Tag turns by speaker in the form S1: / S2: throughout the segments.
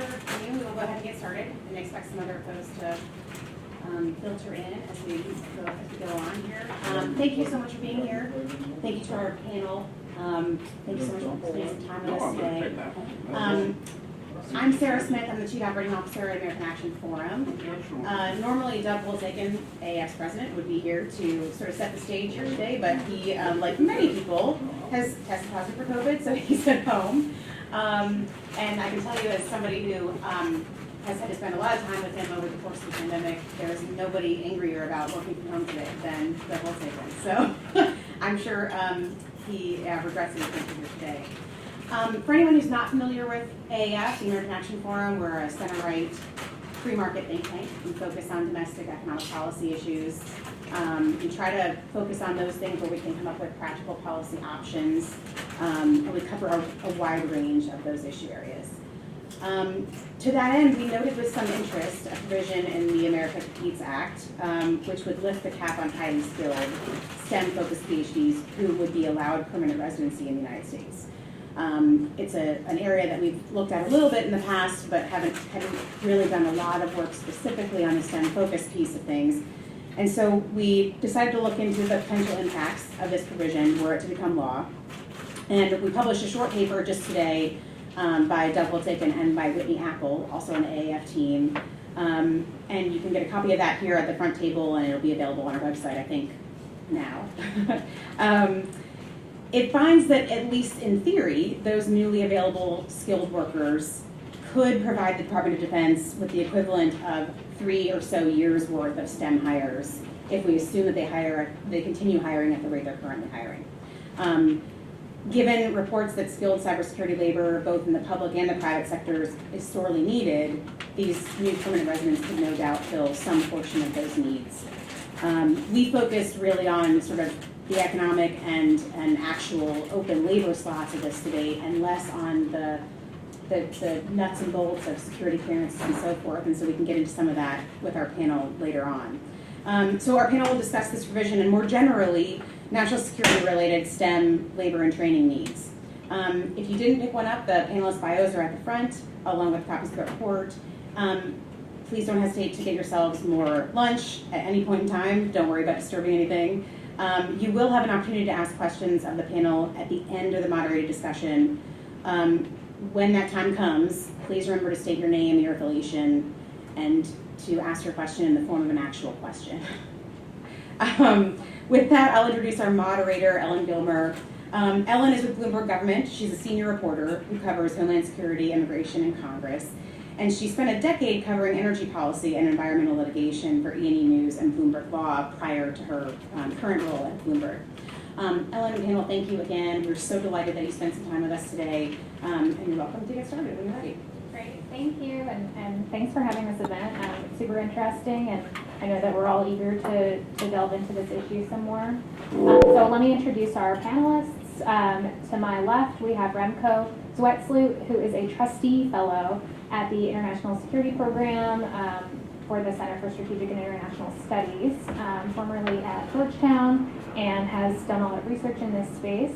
S1: afternoon. We will go ahead and get started and expect some other folks to filter in as we go on here. Thank you so much for being here. Thank you to our panel. Thank you so much for spending some time with us today. I'm Sarah Smith. I'm the Chief Operating Officer at American Action Forum. Normally, Doug Wiltaken, AAF's president, would be here to sort of set the stage here today, but he, like many people, has tested positive for COVID, so he's at home. And I can tell you, as somebody who has had to spend a lot of time with him over the course of the pandemic, there's nobody angrier about working from home today than Doug Wiltaken. So I'm sure he regrets that he can't be here today. For anyone who's not familiar with AAF, the American Action Forum, we're a center-right free-market think tank. We focus on domestic economic policy issues. We try to focus on those things where we can come up with practical policy options, and we cover a wide range of those issue areas. To that end, we noted with some interest a provision in the America Competes Act, which would lift the cap on highly skilled STEM-focused PhDs who would be allowed permanent residency in the United States. It's an area that we've looked at a little bit in the past, but hadn't really done a lot of work specifically on the STEM-focused piece of things. And so we decided to look into the potential impacts of this provision were it to become law. And we published a short paper just today by Doug Wiltaken and by Whitney Apple, also on the AAF team. And you can get a copy of that here at the front table, and it'll be available on our website, I think, now. It finds that, at least in theory, those newly available skilled workers could provide the Department of Defense with the equivalent of 3 or so years worth of STEM hires if we assume that they continue hiring at the rate they're currently hiring. Given reports that skilled cybersecurity labor, both in the public and the private sectors, is sorely needed, these new permanent residents could no doubt fill some portion of those needs. We focused really on sort of the economic and actual open labor slots of this debate, and less on the nuts and bolts of security clearances and so forth, and so we can get into some of that with our panel later on. So our panel will discuss this provision and more generally national security related STEM labor and training needs. If you didn't pick one up, the panelists' bios are at the front along with copies of the report. Please don't hesitate to get yourselves more lunch at any point in time. Don't worry about disturbing anything. You will have an opportunity to ask questions of the panel at the end of the moderated discussion. When that time comes, please remember to state your name, your affiliation, and to ask your question in the form of an actual question. With that, I'll introduce our moderator, Ellen Gilmer. Ellen is with Bloomberg Government. She's a senior reporter who covers Homeland Security, immigration, and Congress. And she spent a decade covering energy policy and environmental litigation for E&E News and Bloomberg Law prior to her current role at Bloomberg. Ellen and panel, thank you again. We're so delighted that you spent some time with us today. And you're welcome to get started when you're ready.
S2: Great, thank you, and thanks for having this event. It's super interesting, and I know that we're all eager to delve into this issue some more. So let me introduce our panelists. To my left, we have Remco Zwetsloot, who is a trustee fellow at the International Security Program for the Center for Strategic and International Studies, formerly at Georgetown, and has done a lot of research in this space.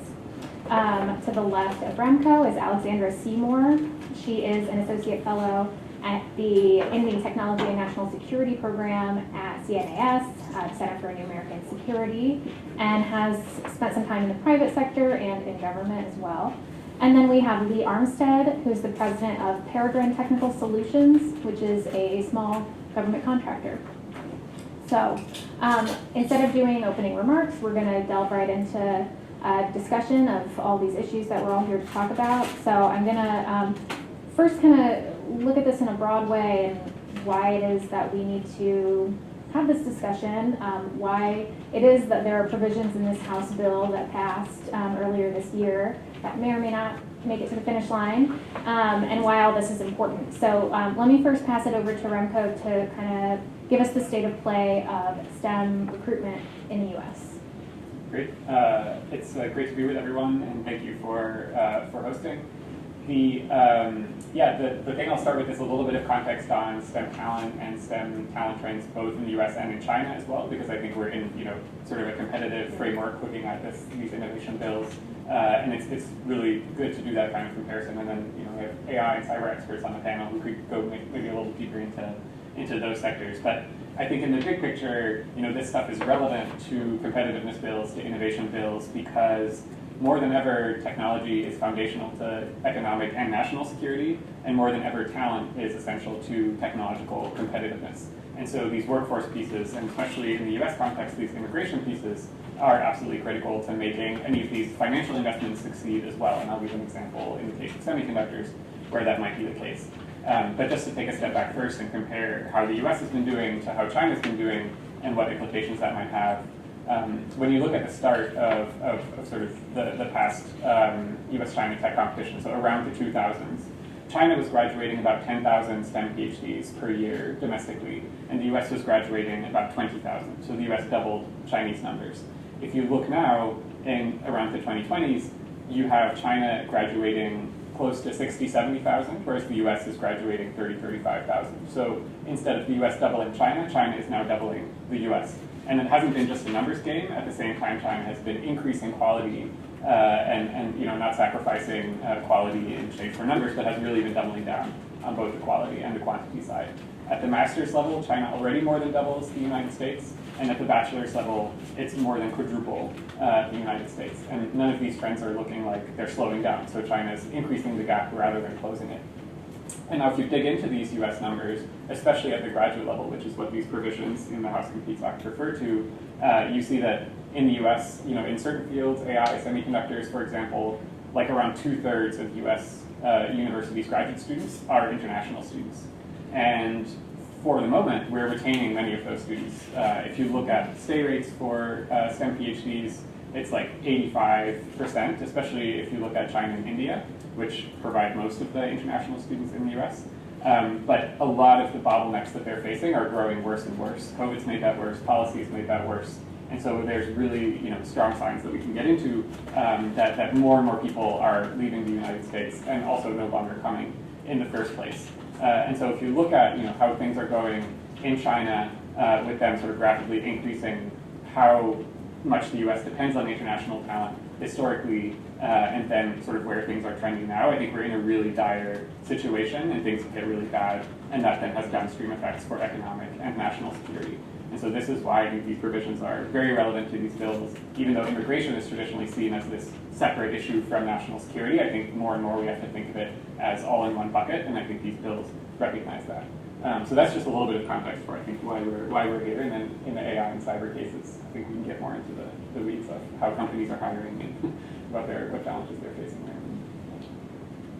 S2: To the left of Remco is Alexandra Seymour. She is an associate fellow in the Technology and National Security Program at CNAS, Center for New American Security, and has spent some time in the private sector and in government as well. And then we have Lee Armstead, who's the president of Peregrine Technical Solutions, which is a small government contractor. So instead of doing opening remarks, we're going to delve right into a discussion of all these issues that we're all here to talk about. So I'm going to first kind of look at this in a broad way and why it is that we need to have this discussion, why it is that there are provisions in this House bill that passed earlier this year that may or may not make it to the finish line, and why all this is important. So let me first pass it over to Remco to kind of give us the state of play of STEM recruitment in the U.S.
S3: Great. It's great to be with everyone, and thank you for hosting. The thing I'll start with is a little bit of context on STEM talent and STEM talent trends both in the U.S. and in China as well, because I think we're in sort of a competitive framework looking at these innovation bills, and it's really good to do that kind of comparison. And then we have AI and cyber experts on the panel who could go maybe a little deeper into those sectors. But I think in the big picture, this stuff is relevant to competitiveness bills, to innovation bills, because more than ever, technology is foundational to economic and national security, and more than ever, talent is essential to technological competitiveness. And so these workforce pieces, and especially in the US context, these immigration pieces, are absolutely critical to making any of these financial investments succeed as well. And I'll give an example in the case of semiconductors where that might be the case. But just to take a step back first and compare how the US has been doing to how China's been doing and what implications that might have. When you look at the start of sort of the past US-China tech competition, so around the 2000s, China was graduating about 10,000 STEM PhDs per year domestically, and the US was graduating about 20,000. So the US doubled Chinese numbers. If you look now, in around the 2020s, you have China graduating close to 60, 70,000, whereas the US is graduating 30, 35,000. So instead of the US doubling China, China is now doubling the US. And it hasn't been just a numbers game. At the same time, China has been increasing quality and not sacrificing quality in exchange for numbers, but has really been doubling down on both the quality and the quantity side. At the master's level, China already more than doubles the United States, and at the bachelor's level, it's more than quadruple the United States. And none of these trends are looking like they're slowing down, so China's increasing the gap rather than closing it. And now if you dig into these US numbers, especially at the graduate level, which is what these provisions in the House Competes Act refer to, you see that in the US, in certain fields, AI, semiconductors, for example, like around 2/3 of US universities' graduate students are international students. And for the moment, we're retaining many of those students. If you look at stay rates for STEM PhDs, it's like 85%, especially if you look at China and India, which provide most of the international students in the US. But a lot of the bottlenecks that they're facing are growing worse and worse. COVID's made that worse, policy's made that worse. And so there's really strong signs that we can get into that more and more people are leaving the United States and also no longer coming in the first place. And so if you look at how things are going in China, with them sort of rapidly increasing how much the US depends on international talent historically, and then sort of where things are trending now, I think we're in a really dire situation and things get really bad, and that then has downstream effects for economic and national security. And so this is why I think these provisions are very relevant to these bills. Even though immigration is traditionally seen as this separate issue from national security, I think more and more we have to think of it as all in one bucket, and I think these bills recognize that. So that's just a little bit of context for, I think, why we're here. And then in the AI and cyber cases, I think we can get more into the weeds of how companies are hiring and what challenges they're facing there.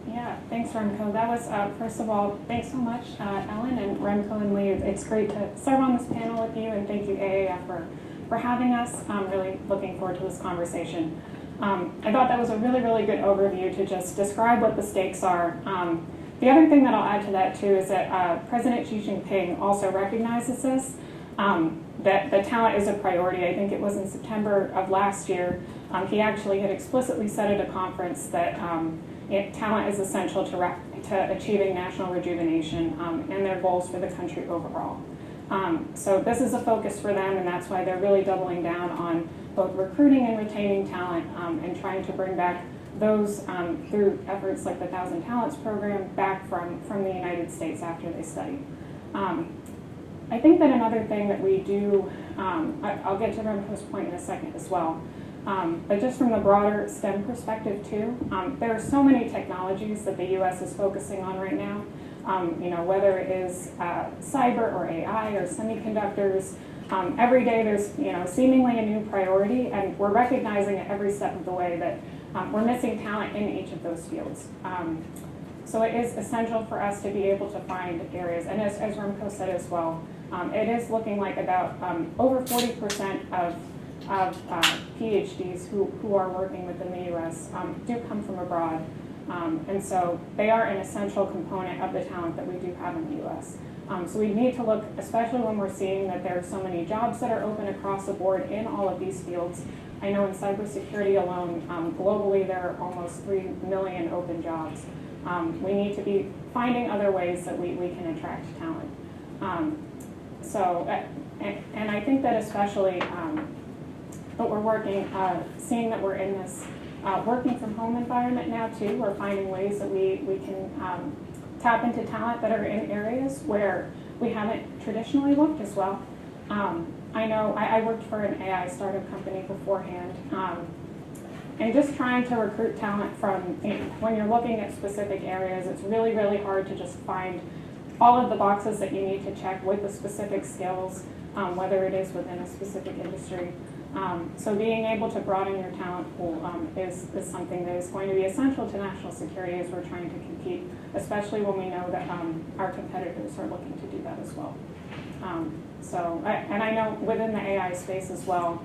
S4: Yeah, thanks, Remco. That was, first of all, thanks so much, Ellen and Remco and Lee. It's great to serve on this panel with you, and thank you, AAF, for having us. I'm really looking forward to this conversation. I thought that was a really, really good overview to just describe what the stakes are. The other thing that I'll add to that, too, is that President Xi Jinping also recognizes this, that the talent is a priority. I think it was in September of last year. He actually had explicitly said at a conference that talent is essential to achieving national rejuvenation and their goals for the country overall. So this is a focus for them, and that's why they're really doubling down on both recruiting and retaining talent and trying to bring back those through efforts like the 1,000 Talents program back from the United States after they study. I think that another thing that we do, I'll get to Remco's point in a second as well, but just from the broader STEM perspective too, there are so many technologies that the U.S. is focusing on right now, whether it is cyber or AI or semiconductors. Every day there's seemingly a new priority, and we're recognizing at every step of the way that we're missing talent in each of those fields. So it is essential for us to be able to find areas, and as Remco said as well, it is looking like about over 40% of PhDs who are working within the U.S. Do come from abroad, and so they are an essential component of the talent that we do have in the U.S. So we need to look, especially when we're seeing that there are so many jobs that are open across the board in all of these fields. I know in cybersecurity alone, globally there are almost 3 million open jobs. We need to be finding other ways that we can attract talent. And I think that especially that we're working, seeing that we're in this working from home environment now too, we're finding ways that we can tap into talent that are in areas where we haven't traditionally looked as well. I know I worked for an AI startup company beforehand, and just trying to recruit talent from, when you're looking at specific areas, it's really, really hard to just find all of the boxes that you need to check with the specific skills, whether it is within a specific industry. So being able to broaden your talent pool is something that is going to be essential to national security as we're trying to compete, especially when we know that our competitors are looking to do that as well. And I know within the AI space as well,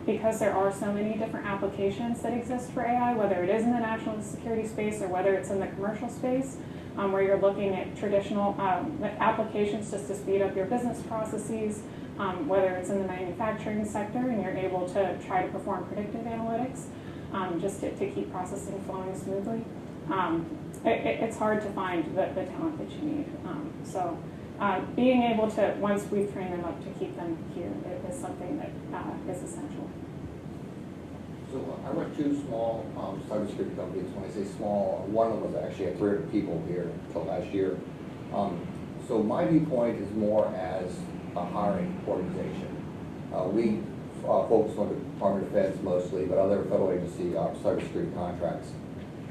S4: because there are so many different applications that exist for AI, whether it is in the national security space or whether it's in the commercial space, where you're looking at traditional applications just to speed up your business processes, whether it's in the manufacturing sector and you're able to try to perform predictive analytics just to keep processing flowing smoothly. It's hard to find the talent that you need. Being able to, once we've trained them up, to keep them here is something that is essential.
S5: So I run two small cybersecurity companies. When I say small, one of them was actually at 300 people here until last year. So my viewpoint is more as a hiring organization. We focus on the Department of Defense mostly, but other federal agency cybersecurity contracts.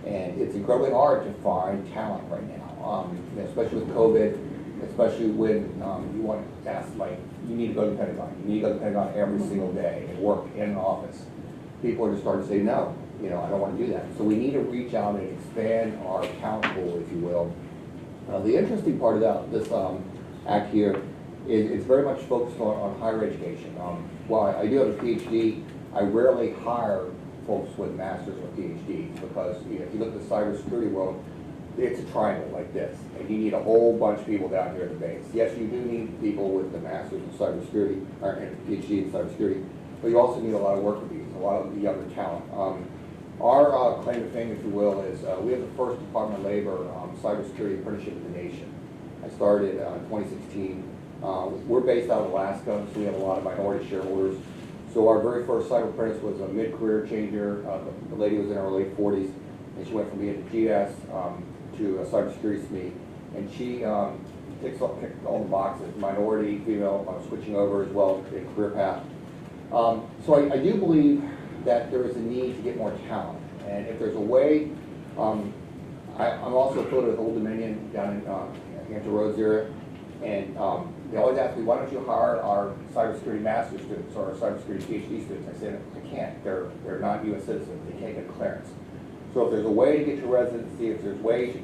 S5: And it's incredibly hard to find talent right now, especially with COVID. Especially when you want to ask, like, you need to go to the Pentagon. You need to go to the Pentagon every single day and work in an office. People are just starting to say, no, I don't want to do that. So we need to reach out and expand our talent pool, if you will. The interesting part about this act here is it's very much focused on higher education. While I do have a PhD, I rarely hire folks with masters or PhDs because if you look at the cybersecurity world, it's a triangle like this, and you need a whole bunch of people down here at the base. Yes, you do need people with the masters in cybersecurity or PhD in cybersecurity, but you also need a lot of worker bees, a lot of younger talent. Our claim to fame, if you will, is we have the first Department of Labor cybersecurity apprenticeship in the nation. I started in 2016. We're based out of Alaska, so we have a lot of minority shareholders. So our very first cyber apprentice was a mid-career changer. The lady was in her late 40s, and she went from being a GS to a cybersecurity SME, and she ticked all the boxes, minority, female, switching over as well in career path. So I do believe that there is a need to get more talent, and if there's a way, I'm also affiliated with Old Dominion down in Hampton Roads area, and they always ask me, why don't you hire our cybersecurity master's students or our cybersecurity PhD students? I said, I can't, they're not U.S. citizens, they can't get clearance. So if there's a way to get your residency, if there's ways to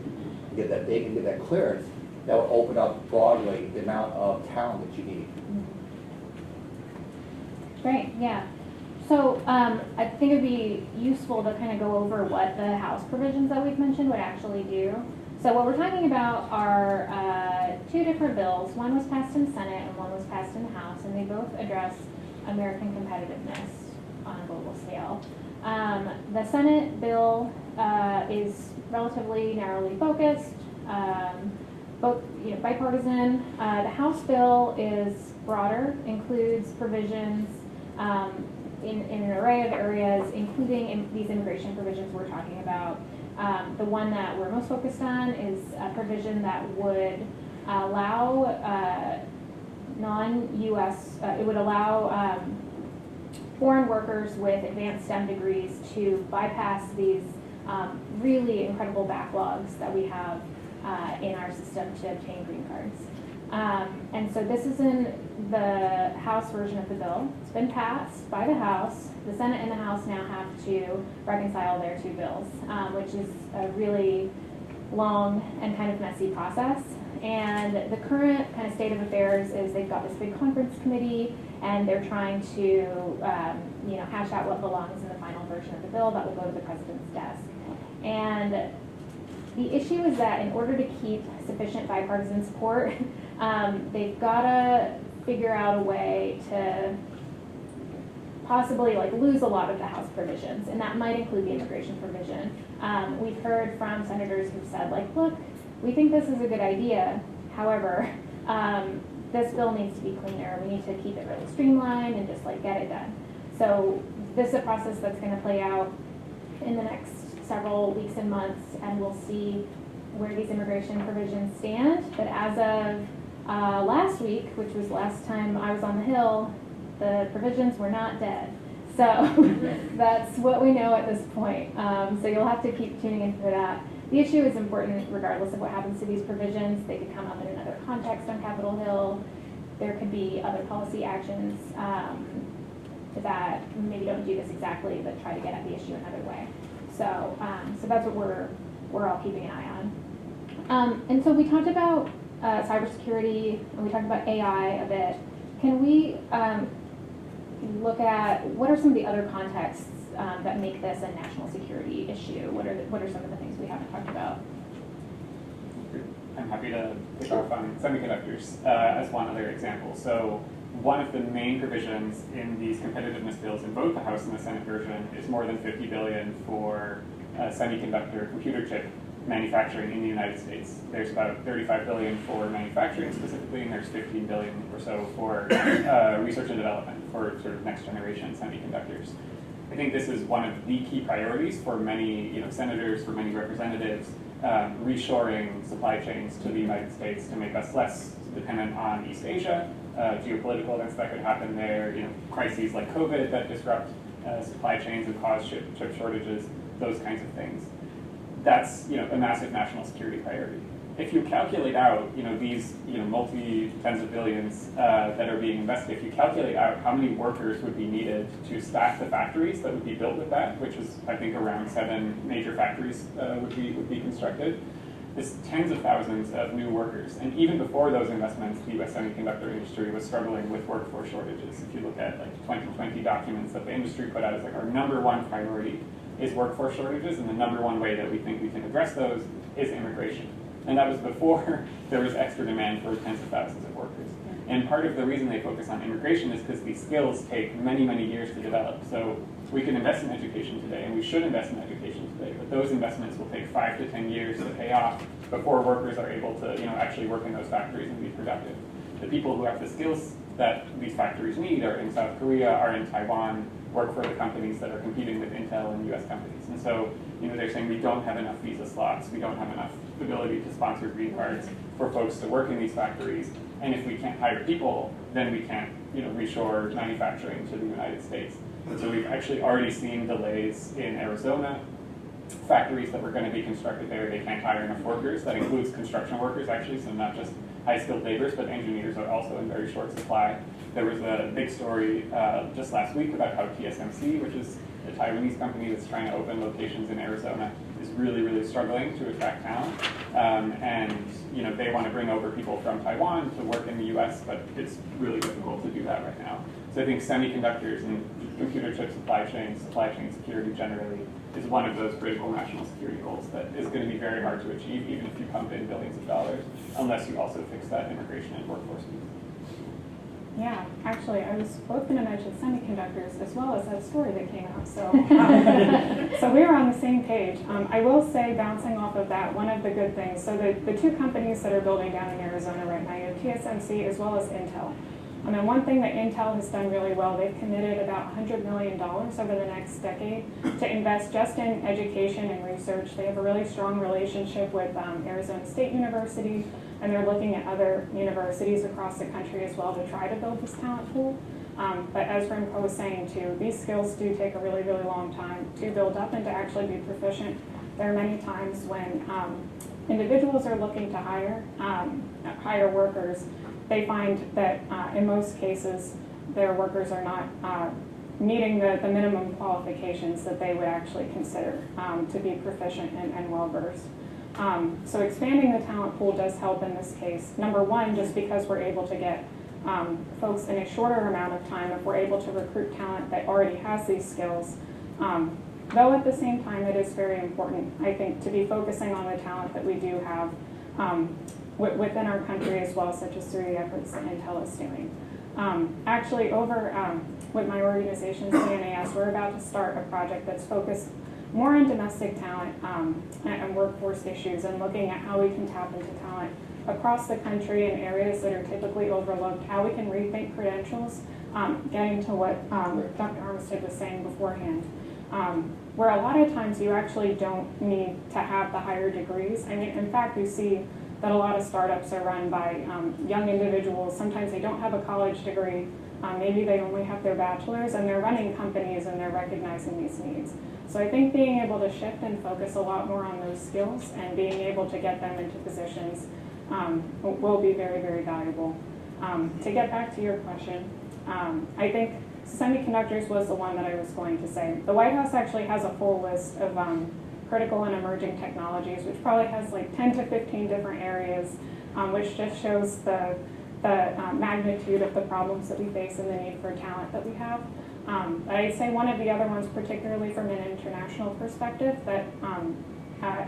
S5: get that, they can get that clearance, that will open up broadly the amount of talent that you need.
S2: Great, yeah. So I think it would be useful to kind of go over what the House provisions that we've mentioned would actually do. So what we're talking about are two different bills. One was passed in Senate and one was passed in the House, and they both address American competitiveness on a global scale. The Senate bill is relatively narrowly focused, both bipartisan. The House bill is broader, includes provisions in an array of areas, including these immigration provisions we're talking about. The one that we're most focused on is a provision that would allow non-U.S. It would allow foreign workers with advanced STEM degrees to bypass these really incredible backlogs that we have in our system to obtain green cards. And so this is in the House version of the bill. It's been passed by the House. The Senate and the House now have to reconcile their two bills, which is a really long and kind of messy process. And the current kind of state of affairs is they've got this big conference committee, and they're trying to hash out what belongs in the final version of the bill that will go to the president's desk. And the issue is that in order to keep sufficient bipartisan support, they've got to figure out a way to possibly like lose a lot of the House provisions, and that might include the immigration provision. We've heard from senators who've said like, look, we think this is a good idea. However, this bill needs to be cleaner. We need to keep it really streamlined and just like get it done. So this is a process that's going to play out in the next several weeks and months, and we'll see where these immigration provisions stand. But as of last week, which was the last time I was on the Hill, the provisions were not dead. So that's what we know at this point. So you'll have to keep tuning in for that. The issue is important regardless of what happens to these provisions. They could come up in another context on Capitol Hill. There could be other policy actions that maybe don't do this exactly, but try to get at the issue another way. So that's what we're all keeping an eye on. And so we talked about cybersecurity, and we talked about AI a bit. Can we look at what are some of the other contexts that make this a national security issue? What are some of the things we haven't talked about?
S3: I'm happy to pick off on semiconductors as one other example. So one of the main provisions in these competitiveness bills in both the House and the Senate version is more than $50 billion for semiconductor computer chip manufacturing in the United States. There's about $35 billion for manufacturing specifically, and there's $15 billion or so for research and development for sort of next generation semiconductors. I think this is one of the key priorities for many senators, for many representatives, reshoring supply chains to the United States to make us less dependent on East Asia, geopolitical events that could happen there, crises like COVID that disrupt supply chains and cause chip shortages, those kinds of things. That's a massive national security priority. If you calculate out these multi tens of billions that are being invested, if you calculate out how many workers would be needed to staff the factories that would be built with that, which is I think around 7 major factories would be constructed, it's tens of thousands of new workers. And even before those investments, the U.S. semiconductor industry was struggling with workforce shortages. If you look at 2020 documents that the industry put out, it's our number one priority is workforce shortages, and the number one way that we think we can address those is immigration. And that was before there was extra demand for tens of thousands of workers. And part of the reason they focus on immigration is because these skills take many, many years to develop. So we can invest in education today, and we should invest in education today, but those investments will take 5 to 10 years to pay off before workers are able to actually work in those factories and be productive. The people who have the skills that these factories need are in South Korea, are in Taiwan, work for the companies that are competing with Intel and US companies. And so they're saying we don't have enough visa slots, we don't have enough ability to sponsor green cards for folks to work in these factories. And if we can't hire people, then we can't reshore manufacturing to the United States. So we've actually already seen delays in Arizona. Factories that were going to be constructed there, they can't hire enough workers. That includes construction workers actually, so not just high-skilled laborers, but engineers are also in very short supply. There was a big story just last week about how TSMC, which is a Taiwanese company that's trying to open locations in Arizona, is really, really struggling to attract talent. And they want to bring over people from Taiwan to work in the US, but it's really difficult to do that right now. So I think semiconductors and computer chip supply chain security generally is one of those critical national security goals that is going to be very hard to achieve, even if you pump in billions of dollars, unless you also fix that immigration and workforce piece.
S4: Yeah, actually, I was both going to mention semiconductors as well as that story that came out. So, so we were on the same page. I will say, bouncing off of that, one of the good things, so the 2 companies that are building down in Arizona right now, you have TSMC as well as Intel. And one thing that Intel has done really well, they've committed about $100 million over the next decade to invest just in education and research. They have a really strong relationship with Arizona State University, and they're looking at other universities across the country as well to try to build this talent pool. But as Remco was saying too, these skills do take a really, really long time to build up and to actually be proficient. There are many times when individuals are looking to hire workers, they find that in most cases their workers are not meeting the minimum qualifications that they would actually consider to be proficient and well-versed. So expanding the talent pool does help in this case. Number one, just because we're able to get folks in a shorter amount of time, if we're able to recruit talent that already has these skills. Though at the same time, it is very important, I think, to be focusing on the talent that we do have within our country as well, such as through the efforts that Intel is doing. Actually, over with my organization, CNAS, we're about to start a project that's focused more on domestic talent and workforce issues, and looking at how we can tap into talent across the country in areas that are typically overlooked, how we can rethink credentials, getting to what Dr. Armistead was saying beforehand, where a lot of times you actually don't need to have the higher degrees. I mean, in fact, we see that a lot of startups are run by young individuals. Sometimes they don't have a college degree, maybe they only have their bachelor's, and they're running companies and they're recognizing these needs. So I think being able to shift and focus a lot more on those skills and being able to get them into positions will be very, very valuable. To get back to your question, I think semiconductors was the one that I was going to say. The White House actually has a full list of critical and emerging technologies, which probably has like 10 to 15 different areas, which just shows the magnitude of the problems that we face and the need for talent that we have. I'd say one of the other ones, particularly from an international perspective, that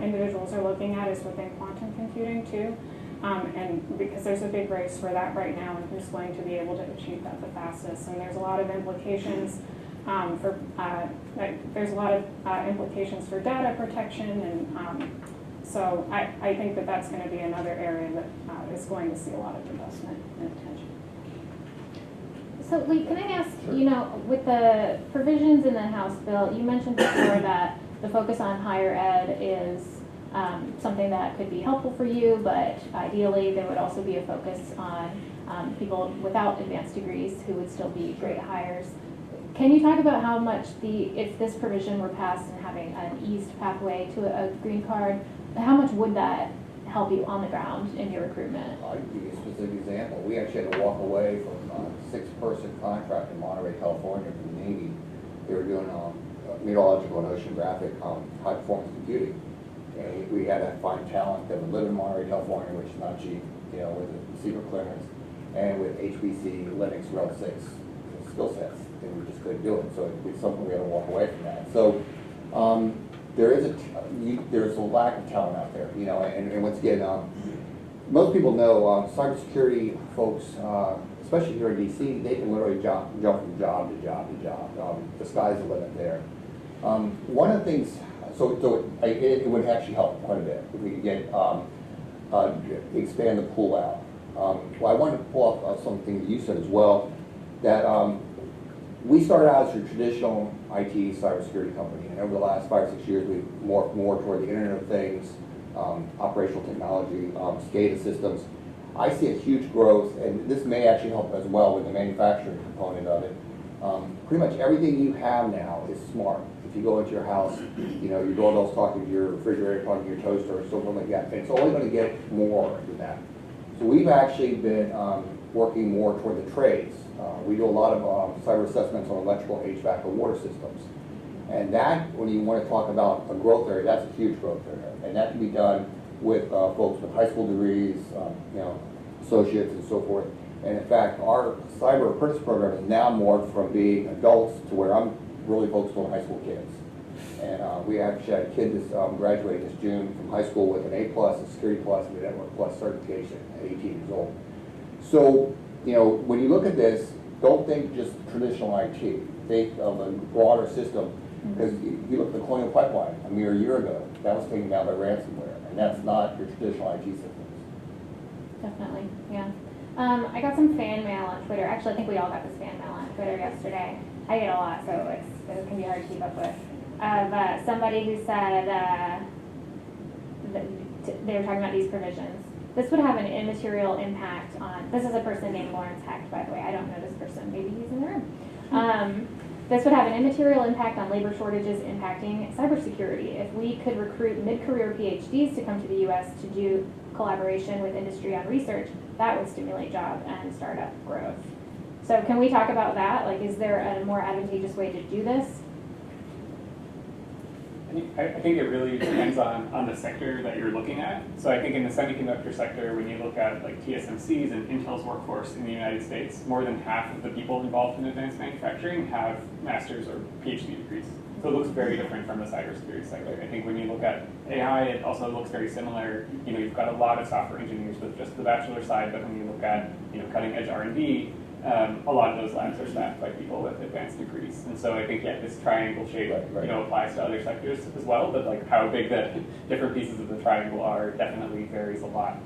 S4: individuals are looking at is within quantum computing too. And because there's a big race for that right now, and who's going to be able to achieve that the fastest. And there's a lot of implications implications for data protection, and so I think that that's going to be another area that is going to see a lot of investment and attention.
S2: So Lee, can I ask, you know, with the provisions in the House bill, you mentioned before that the focus on higher ed is something that could be helpful for you, but ideally there would also be a focus on people without advanced degrees who would still be great hires. Can you talk about how much if this provision were passed and having an eased pathway to a green card, how much would that help you on the ground in your recruitment?
S5: I'll give you a specific example. We actually had to walk away from a 6-person contract in Monterey, California for the Navy. They were doing meteorological and oceanographic high performance computing. And we had to find talent that would live in Monterey, California, which is not cheap, you know, with the secret clearance, and with HPC, Linux, Rel 6 skill sets. And we just couldn't do it. So it's something we had to walk away from that. So there's a lack of talent out there, you know, and once again, most people know cybersecurity folks, especially here in DC, they can literally jump from job to job to job. The sky's the limit there. One of the things, it would actually help quite a bit if we could get expand the pool out. Well, I wanted to pull up something that you said as well, that we started out as a traditional IT cybersecurity company, and over the last 5 or 6 years, we've morphed more toward the Internet of Things, operational technology, SCADA systems. I see a huge growth, and this may actually help as well with the manufacturing component of it. Pretty much everything you have now is smart. If you go into your house, you know, your doorbell's talking to your refrigerator, talking to your toaster, or something like that, and it's only going to get more than that. So we've actually been working more toward the trades. We do a lot of cyber assessments on electrical, HVAC, and water systems. And that, when you want to talk about a growth area, that's a huge growth area. And that can be done with folks with high school degrees, you know, associates and so forth. And in fact, our cyber apprentice program is now morphed from being adults to where I'm really focused on high school kids. And we actually had a kid that's graduating this June from high school with an A+, a Security Plus, and a Network Plus certification at 18 years old. So, you know, when you look at this, don't think just traditional IT. Think of a broader system. Because if you look at the Colonial Pipeline a mere year ago, that was taken down by ransomware, and that's not your traditional IT systems.
S2: Definitely, yeah. I got some fan mail on Twitter. Actually, I think we all got this fan mail on Twitter yesterday. I get a lot, so it can be hard to keep up with. But somebody who said they were talking about these provisions. This would have an immaterial impact on, this is a person named Lawrence Hecht, by the way. I don't know this person. Maybe he's in the room. This would have an immaterial impact on labor shortages impacting cybersecurity. If we could recruit mid-career PhDs to come to the U.S. to do collaboration with industry on research, that would stimulate job and startup growth. So can we talk about that? Like, is there a more advantageous way to do this?
S3: I think it really depends on the sector that you're looking at. So I think in the semiconductor sector, when you look at like TSMC's and Intel's workforce in the United States, more than half of the people involved in advanced manufacturing have master's or PhD degrees. So it looks very different from the cybersecurity sector. I think when you look at AI, it also looks very similar. You know, you've got a lot of software engineers with just the bachelor side, but when you look at, you know, cutting edge R&D, a lot of those labs are staffed by people with advanced degrees. And so I think, yeah, this triangle shape,
S5: Right.
S3: applies to other sectors as well, but like how big the different pieces of the triangle are definitely varies a lot.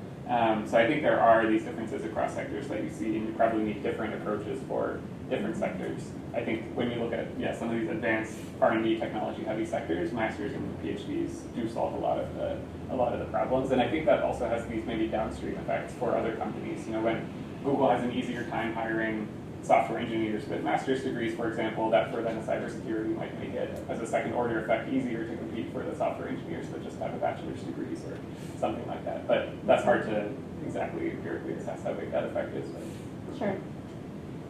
S3: So I think there are these differences across sectors that you see, and you probably need different approaches for different sectors. I think when you look at, some of these advanced R&D technology-heavy sectors, masters and PhDs do solve a lot of the problems, and I think that also has these maybe downstream effects for other companies. When Google has an easier time hiring software engineers with master's degrees, for example, that for then a cybersecurity might make it, as a second order effect, easier to compete for the software engineers that just have a bachelor's degrees or something like that. But that's hard to exactly empirically assess how big that effect is.
S4: Sure.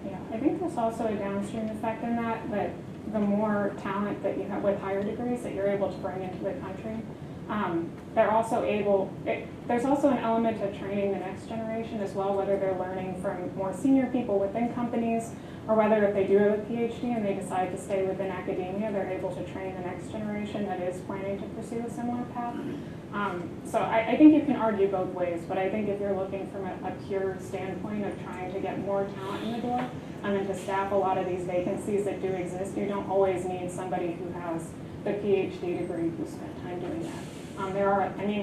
S4: Yeah, I think there's also a downstream effect in that the more talent that you have with higher degrees that you're able to bring into the country, they're also there's also an element of training the next generation as well, whether they're learning from more senior people within companies, or whether if they do have a PhD and they decide to stay within academia, they're able to train the next generation that is planning to pursue a similar path. So I think you can argue both ways, but I think if you're looking from a pure standpoint of trying to get more talent in the door, and to staff a lot of these vacancies that do exist, you don't always need somebody who has the PhD degree who spent time doing that.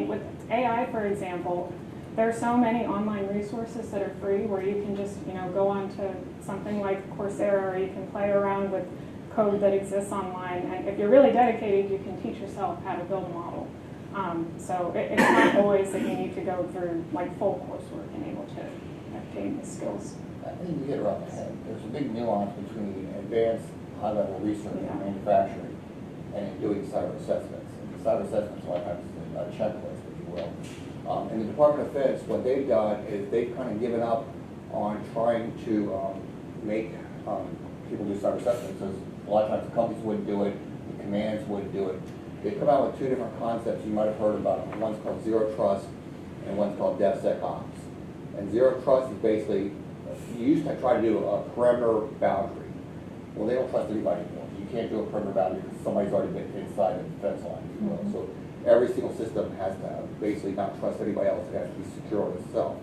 S4: With AI, for example, there are so many online resources that are free where you can just, go onto something like Coursera, or you can play around with code that exists online. And if you're really dedicated, you can teach yourself how to build a model. So it's not always that you need to go through like full coursework and able to obtain the skills.
S5: I think you hit it on the head. There's a big nuance between advanced high-level research in manufacturing and in doing cyber assessments. And the cyber assessments a lot of times is a checklist, if you will. In the Department of Defense, what they've done is they've kind of given up on trying to make people do cyber assessments, because a lot of times the companies wouldn't do it, the commands wouldn't do it. They've come out with two different concepts you might have heard about. One's called zero trust and one's called DevSecOps. And zero trust is basically, you used to try to do a perimeter boundary. Well, they don't trust anybody anymore. You can't do a perimeter boundary because somebody's already been inside the defense line, if you will. So every single system has to basically not trust anybody else. It has to be secure on itself.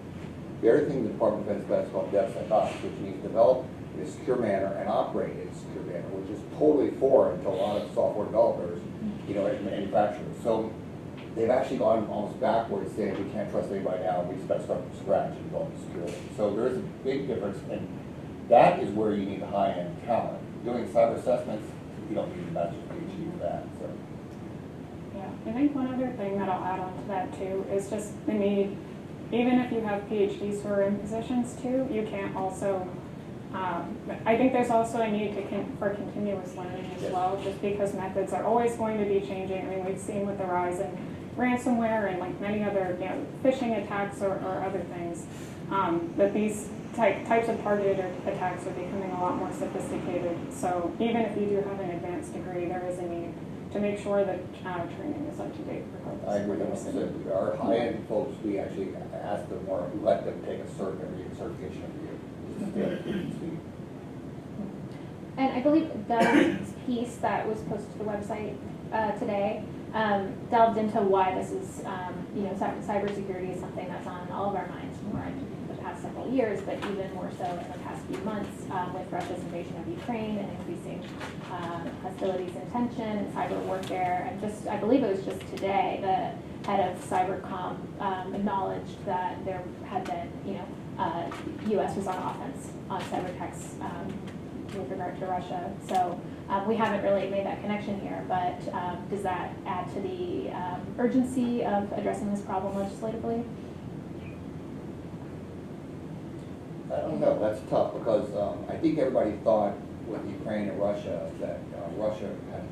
S5: The other thing the Department of Defense does is called DevSecOps, which means develop in a secure manner and operate in a secure manner, which is totally foreign to a lot of software developers, and manufacturers. So they've actually gone almost backwards, saying we can't trust anybody now, we just got to start from scratch and develop securely. So there is a big difference, and that is where you need the high-end talent. Doing cyber assessments, you don't need a bachelor's PhD for that. So.
S4: Yeah, I think one other thing that I'll add on to that too is just the need, even if you have PhDs who are in positions too, you can't also, I think there's also a need for continuous learning as well, just because methods are always going to be changing. I mean, we've seen with the rise in ransomware and like many other phishing attacks or other things, that these types of targeted attacks are becoming a lot more sophisticated. So even if you do have an advanced degree, there is a need to make sure that training is up to date for purposes.
S5: I agree with that. Our high-end folks, we actually ask them or let them take a certification every year.
S2: And I believe the piece that was posted to the website today delved into why this is, cybersecurity is something that's on all of our minds more in the past several years, but even more so in the past few months with Russia's invasion of Ukraine and increasing hostilities and tension and cyber warfare. And I believe it was just today, the head of Cybercom acknowledged that there had been, U.S. was on offense on cyber attacks with regard to Russia. So we haven't really made that connection here, but does that add to the urgency of addressing this problem legislatively?
S5: I don't know, that's tough, because I think everybody thought with Ukraine and Russia that Russia had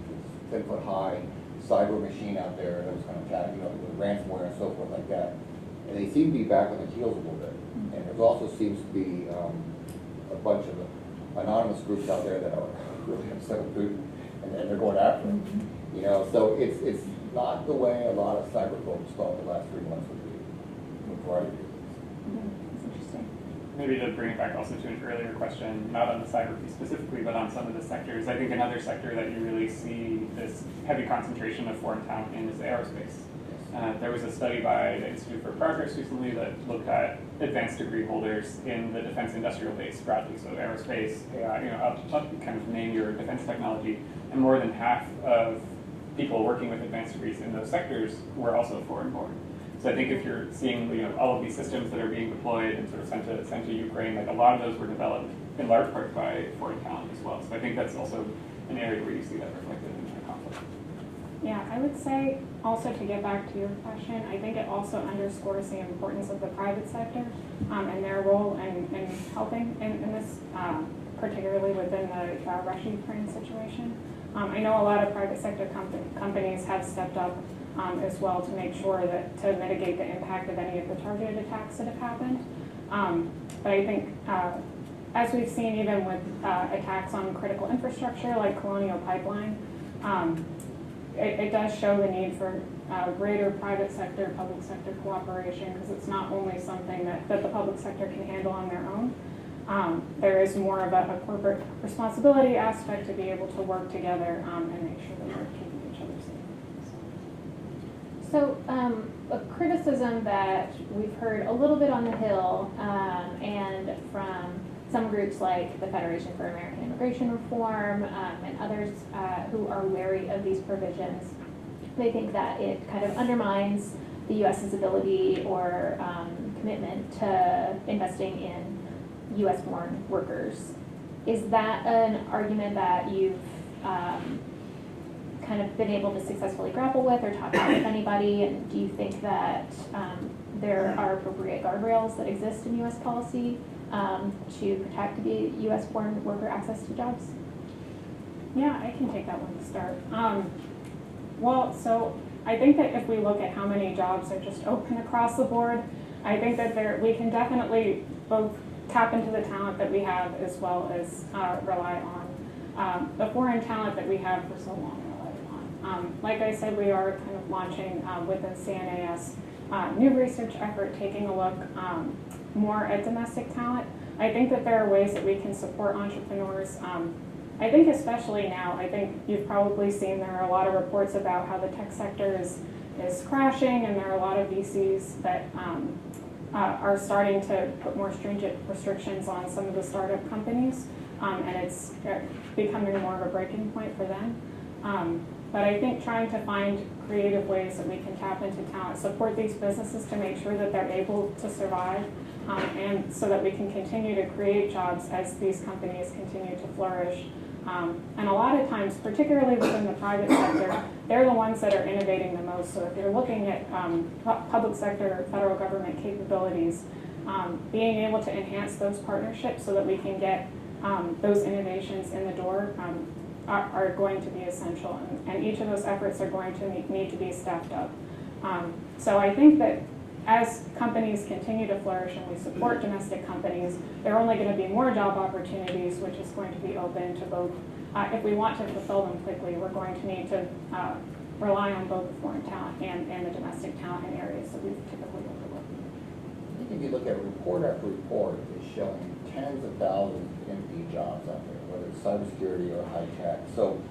S5: this 10-foot-high cyber machine out there that was going to attack, with ransomware and so forth like that. And they seem to be back on the heels a little bit. And there also seems to be a bunch of anonymous groups out there that are really upset with Putin, and they're going after him. So it's not the way a lot of cyber folks thought the last 3 months would be, for a variety of reasons.
S2: That's interesting.
S3: Maybe to bring it back also to an earlier question, not on the cyber piece specifically, but on some of the sectors. I think another sector that you really see this heavy concentration of foreign talent in is aerospace. There was a study by the Institute for Progress recently that looked at advanced degree holders in the defense industrial base broadly, so aerospace, AI, up kind of name your defense technology, and more than half of people working with advanced degrees in those sectors were also foreign born. So I think if you're seeing all of these systems that are being deployed and sort of sent to Ukraine, like a lot of those were developed in large part by foreign talent as well. So I think that's also an area where you see that reflected in the conflict.
S4: Yeah, I would say also to get back to your question, I think it also underscores the importance of the private sector and their role in helping in this, particularly within the Russia-Ukraine situation. I know a lot of private sector companies have stepped up as well to make sure that to mitigate the impact of any of the targeted attacks that have happened. But I think as we've seen even with attacks on critical infrastructure like Colonial Pipeline, it does show the need for greater private sector, public sector cooperation, because it's not only something that the public sector can handle on their own. There is more of a corporate responsibility aspect to be able to work together and make sure that we're keeping each other safe.
S2: So a criticism that we've heard a little bit on the Hill and from some groups like the Federation for American Immigration Reform and others who are wary of these provisions, they think that it kind of undermines the U.S.'s ability or commitment to investing in U.S.-born workers. Is that an argument that you've kind of been able to successfully grapple with or talk about with anybody? And do you think that there are appropriate guardrails that exist in U.S. policy to protect the U.S.-born worker access to jobs?
S4: Yeah, I can take that one to start. Well, so I think that if we look at how many jobs are just open across the board, I think that we can definitely both tap into the talent that we have as well as rely on the foreign talent that we have for so long relied on. Like I said, we are kind of launching within CNAS new research effort taking a look more at domestic talent. I think that there are ways that we can support entrepreneurs. I think especially now, I think you've probably seen there are a lot of reports about how the tech sector is crashing, and there are a lot of VCs that are starting to put more stringent restrictions on some of the startup companies, and it's becoming more of a breaking point for them. But I think trying to find creative ways that we can tap into talent, support these businesses to make sure that they're able to survive, and so that we can continue to create jobs as these companies continue to flourish. And a lot of times, particularly within the private sector, they're the ones that are innovating the most. So if you're looking at public sector, federal government capabilities, being able to enhance those partnerships so that we can get those innovations in the door are going to be essential. And each of those efforts are going to need to be staffed up. So I think that as companies continue to flourish and we support domestic companies, there are only going to be more job opportunities, which is going to be open to both. If we want to fulfill them quickly, we're going to need to rely on both the foreign talent and the domestic talent in areas that we've typically overlooked.
S5: I think if you look at report after report, it's showing tens of thousands of empty jobs out there, whether it's cybersecurity or high tech. So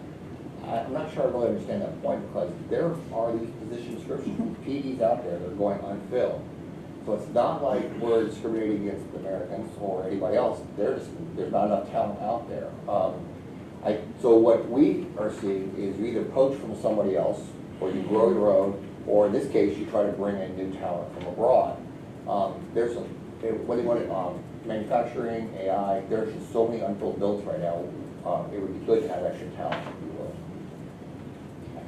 S5: I'm not sure I really understand that point, because there are these position descriptions, PhDs out there that are going unfilled. So it's not like we're discriminating against Americans or anybody else. There's not enough talent out there. So what we are seeing is you either poach from somebody else, or you grow your own, or in this case, you try to bring in new talent from abroad. Whether you want it manufacturing, AI, there's just so many unfilled builds right now. It would be good to have extra talent, if you will.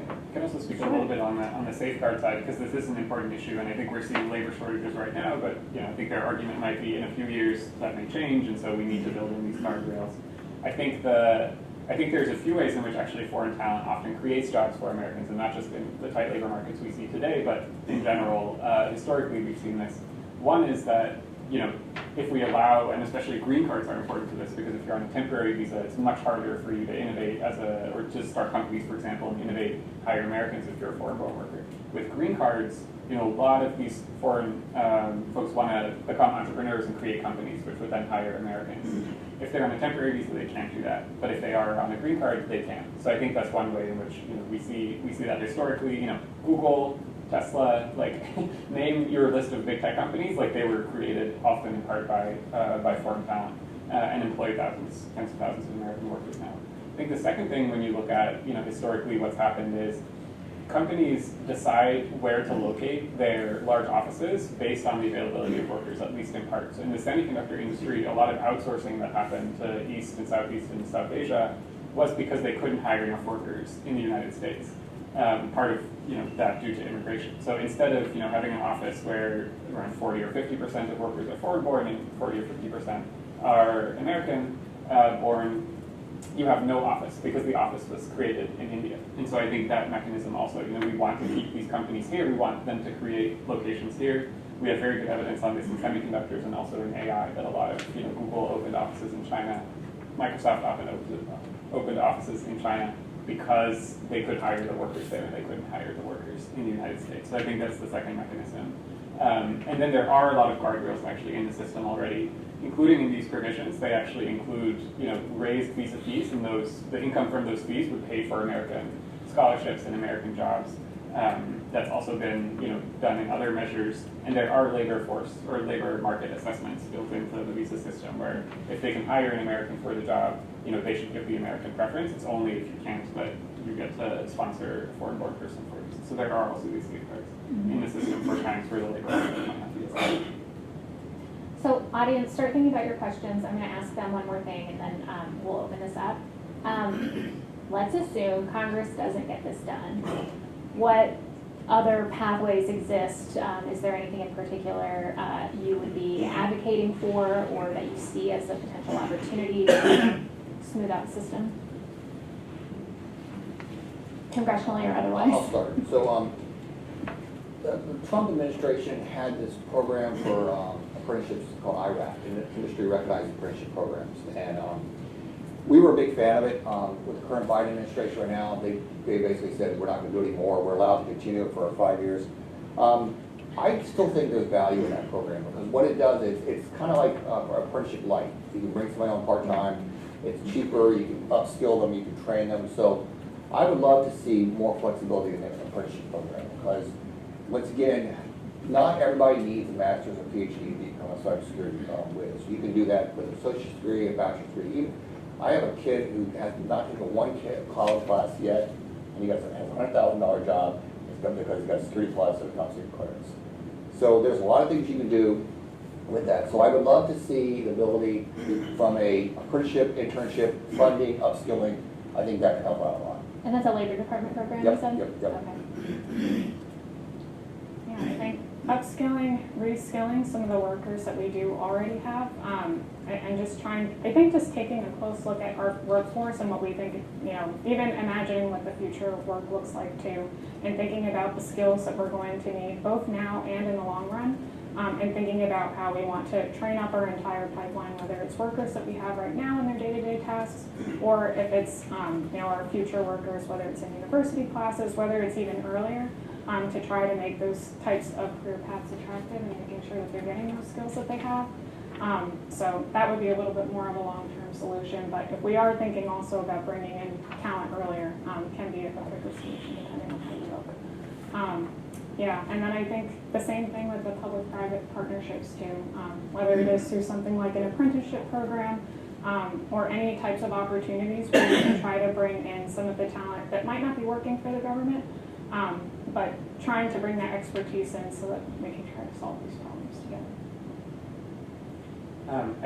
S3: I can also speak a little bit on the safeguard side, because this is an important issue, and I think we're seeing labor shortages right now, but I think their argument might be in a few years that may change, and so we need to build in these guardrails. I think there's a few ways in which actually foreign talent often creates jobs for Americans, and not just in the tight labor markets we see today, but in general, historically we've seen this. One is that if we allow, and especially green cards are important to this, because if you're on a temporary visa, it's much harder for you to innovate or to start companies, for example, and innovate, hire Americans if you're a foreign-born worker. With green cards, a lot of these foreign folks want to become entrepreneurs and create companies, which would then hire Americans. If they're on a temporary visa, they can't do that. But if they are on a green card, they can. So I think that's one way in which we see that historically. Google Tesla, like name your list of big tech companies, like they were created often in part by foreign talent and employ thousands, tens of thousands of American workers now. I think the second thing when you look at, historically what's happened is companies decide where to locate their large offices based on the availability of workers, at least in part. So in the semiconductor industry, a lot of outsourcing that happened to East and South Asia was because they couldn't hire enough workers in the United States. Part of that due to immigration. So instead of having an office where around 40 or 50% of workers are foreign-born and 40 or 50% are American-born, you have no office because the office was created in India. And so I think that mechanism also, we want to keep these companies here. We want them to create locations here. We have very good evidence on this in semiconductors and also in AI that a lot of, Google opened offices in China. Microsoft often opened offices in China because they could hire the workers there and they couldn't hire the workers in the United States. So I think that's the second mechanism. And then there are a lot of guardrails actually in the system already, including in these provisions. They actually include, raised visa fees, and the income from those fees would pay for American scholarships and American jobs. That's also been, done in other measures. And there are labor force or labor market assessments built into the visa system where if they can hire an American for the job, they should give the American preference. It's only if you can't that you get to sponsor a foreign-born person for it. So there are also these safeguards in the system for times where the labor market might not be as good.
S2: So audience, start thinking about your questions. I'm going to ask them one more thing and then we'll open this up. Let's assume Congress doesn't get this done. What other pathways exist? Is there anything in particular you would be advocating for or that you see as a potential opportunity to smooth out the system? Congressionally or otherwise?
S5: I'll start. So the Trump administration had this program for apprenticeships called IRAP, Industry Recognized Apprenticeship Programs. And we were a big fan of it. With the current Biden administration right now, they basically said we're not going to do it anymore. We're allowed to continue it for 5 years. I still think there's value in that program because what it does is it's kind of like apprenticeship light. You can bring somebody on part-time. It's cheaper. You can upskill them. You can train them. So I would love to see more flexibility in the apprenticeship program because, once again, not everybody needs a master's or PhD to become a cybersecurity whiz. You can do that with an associate's degree, a bachelor's degree. Even, I have a kid who has not taken one college class yet, and he has a $100,000 job because he's got security plus and a top secret clearance. So there's a lot of things you can do with that. So I would love to see the ability from a apprenticeship, internship, funding, upskilling. I think that can help out a lot.
S2: And that's a Labor Department program,
S5: Yep,
S2: you said?
S5: yep.
S2: Okay.
S4: Yeah, I think upskilling, reskilling some of the workers that we do already have, and just just taking a close look at our workforce and what we think, even imagining what the future of work looks like too, and thinking about the skills that we're going to need both now and in the long run, and thinking about how we want to train up our entire pipeline, whether it's workers that we have right now in their day-to-day tasks, or if it's, our future workers, whether it's in university classes, whether it's even earlier, to try to make those types of career paths attractive and making sure that they're getting those skills that they have. So that would be a little bit more of a long-term solution, but if we are thinking also about bringing in talent earlier, can be a quicker solution depending on how you look. Yeah, and then I think the same thing with the public-private partnerships too, whether it is through something like an apprenticeship program or any types of opportunities where you can try to bring in some of the talent that might not be working for the government, but trying to bring that expertise in so that we can try to solve these problems together.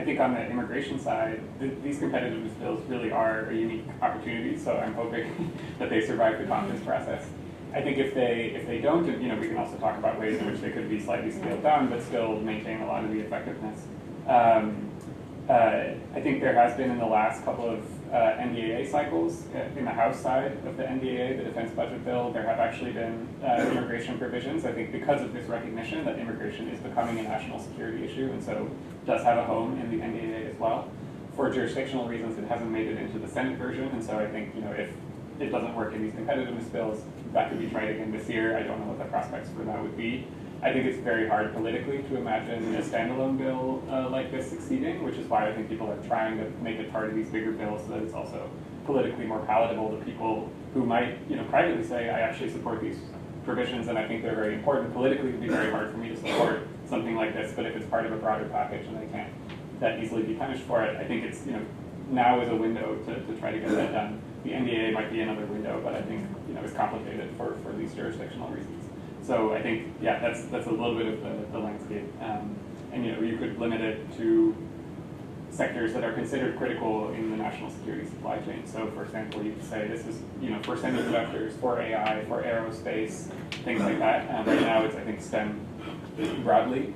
S3: I think on the immigration side, these competitiveness bills really are a unique opportunity, so I'm hoping that they survive the conference process. I think if they don't, we can also talk about ways in which they could be slightly scaled down, but still maintain a lot of the effectiveness. I think there has been in the last couple of NDAA cycles, in the House side of the NDAA, the defense budget bill, there have actually been immigration provisions. I think because of this recognition that immigration is becoming a national security issue and so does have a home in the NDAA as well. For jurisdictional reasons, it hasn't made it into the Senate version, and so I think, if it doesn't work in these competitiveness bills, that could be tried again this year. I don't know what the prospects for that would be. I think it's very hard politically to imagine a standalone bill like this succeeding, which is why I think people are trying to make it part of these bigger bills so that it's also politically more palatable to people who might, privately say, I actually support these provisions, and I think they're very important politically. It would be very hard for me to support something like this, but if it's part of a broader package and they can't that easily be punished for it, I think it's, now is a window to try to get that done. The NDA might be another window, but I think, it's complicated for these jurisdictional reasons. So I think, yeah, that's a little bit of the landscape. And you could limit it to sectors that are considered critical in the national security supply chain. So for example, you could say this is, for semiconductors, for AI, for aerospace, things like that. Right now it's, I think, STEM broadly.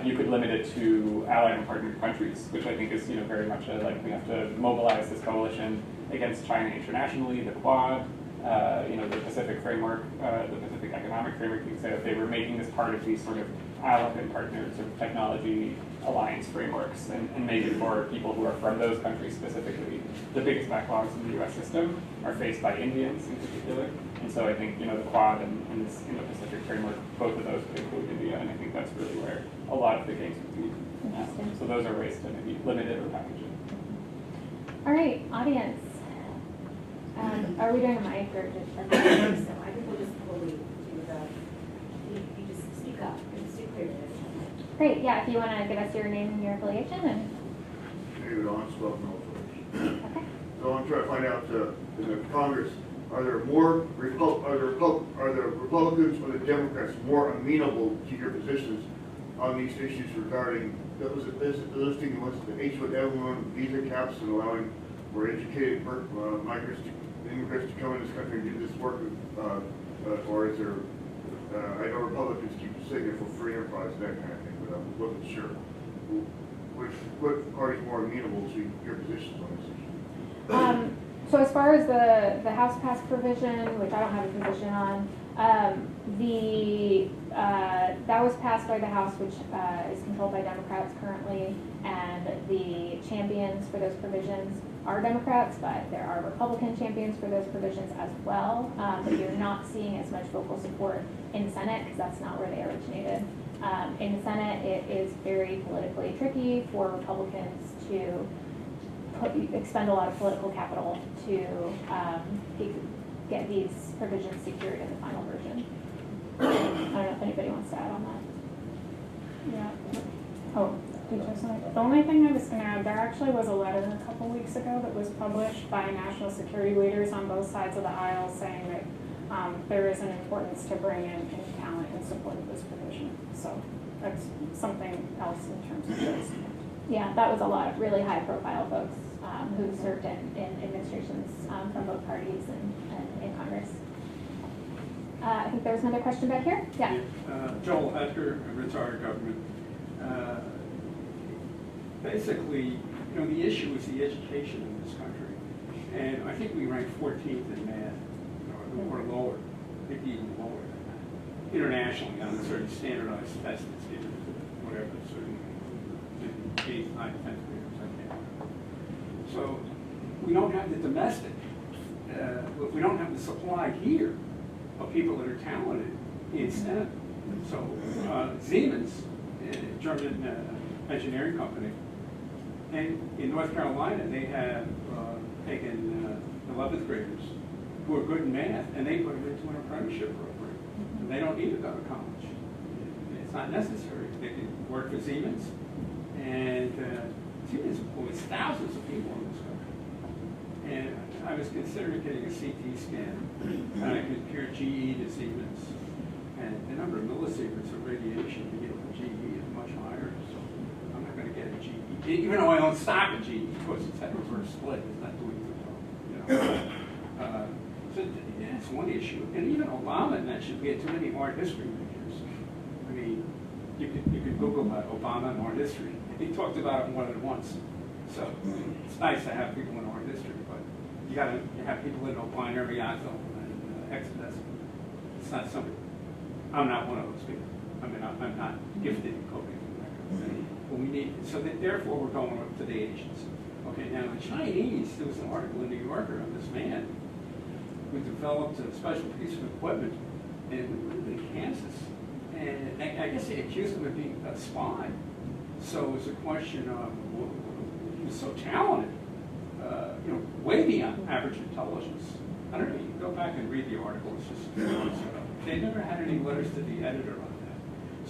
S3: You could limit it to allied and partner countries, which I think is, very much like we have to mobilize this coalition against China internationally, the Quad, the Pacific framework, the Pacific economic framework. You could say that they were making this part of these sort of allied and partner sort of technology alliance frameworks, and maybe for people who are from those countries specifically, the biggest backlogs in the U.S. system are faced by Indians in particular. And so I think, the Quad and this Indo-Pacific framework, both of those would include India, and I think that's really where a lot of the gains would be. So those are ways to maybe limit it or package it.
S2: All right, audience. Are we doing a mic or just?
S6: So I think we'll just fully do you just speak up and speak clearly.
S2: Great, yeah, if you want to give us your name and your affiliation and.
S7: David Onslow, Norfolk.
S2: Okay.
S7: So I'm trying to find out in the Congress, are the Republicans or the Democrats more amenable to your positions on these issues regarding listing the H-1N1 visa caps and allowing more educated immigrants to come in this country and do this work, or is there? I know Republicans keep saying they're for free enterprise, that kind of thing, but I wasn't sure. What party is more amenable to your positions on this issue?
S2: So as far as the House passed provision, which I don't have a position on, that was passed by the House, which is controlled by Democrats currently, and the champions for those provisions are Democrats, but there are Republican champions for those provisions as well. But you're not seeing as much vocal support in the Senate because that's not where they originated. In the Senate, it is very politically tricky for Republicans to expend a lot of political capital to get these provisions secured in the final version. I don't know if anybody wants to add on that.
S4: Yeah. Oh, did you have something? The only thing I was going to add, there actually was a letter a couple weeks ago that was published by national security leaders on both sides of the aisle saying that there is an importance to bring in talent in support of this provision. So that's something else in terms of this.
S2: Yeah, that was a lot of really high-profile folks who served in administrations from both parties and in Congress. I think there was another question back here. Yeah.
S8: Joel Hedger, retired government. Basically, the issue is the education in this country, and I think we rank 14th in math, or lower, maybe even lower than that, internationally on a certain standardized test that's given to whatever certain 8th, 9th, 10th graders, I can't remember. So we don't have the domestic, we don't have the supply here of people that are talented in STEM. So Siemens, a German engineering company, and in North Carolina they have taken 11th graders who are good in math, and they put them into an apprenticeship program. And they don't need to go to college. It's not necessary. They can work for Siemens, and Siemens employs thousands of people in this country. And I was considering getting a CT scan, and I compared GE to Siemens, and the number of millisieverts of radiation to get a GE is much higher, so I'm not going to get a GE. Even though I own stock in GE, because it's had a reverse split, it's not doing too well. So that's one issue. And even Obama mentioned we had too many art history majors. I mean, you could Google that, Obama and art history. He talked about it more than once. So it's nice to have people in art history, but you have people that know binary octal and hexadecimal. It's not something. I'm not one of those people. I mean, I'm not gifted in coding. But we need, so that therefore we're going up to the Asians. Okay, now the Chinese, there was an article in the New Yorker on this man who developed a special piece of equipment in Kansas. And I guess they accused him of being a spy. So it was a question of, he was so talented, way beyond average intelligence. I don't know, you can go back and read the article, it's just They never had any letters to the editor on that.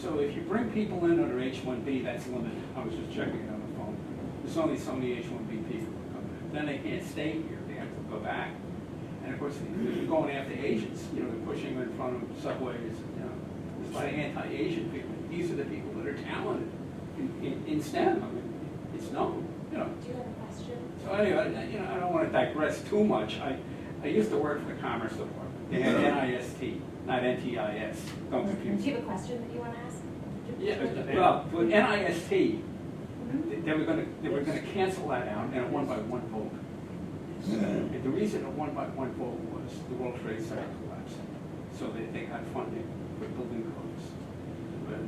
S8: So if you bring people in under H-1B, that's limited. I was just checking it on the phone. There's only so many H-1B people who come in. Then they can't stay here. They have to go back. And of course, they're going after Asians. You know, they're pushing them in front of subways. You know, there's a lot of anti-Asian people. These are the people that are talented in STEM. I mean, it's known. You know.
S6: Do you have a question?
S8: So anyway, you know, I don't want to digress too much. I used to work for the Commerce Department. They had NIST, not NTIS. Don't confuse.
S6: Do you have a question that you want to ask?
S8: Yeah, well, with NIST, they were going to cancel that out, and a 1-by-1 vote. And the reason a 1-by-1 vote was the World Trade Center collapsed, so they got funding for building codes. But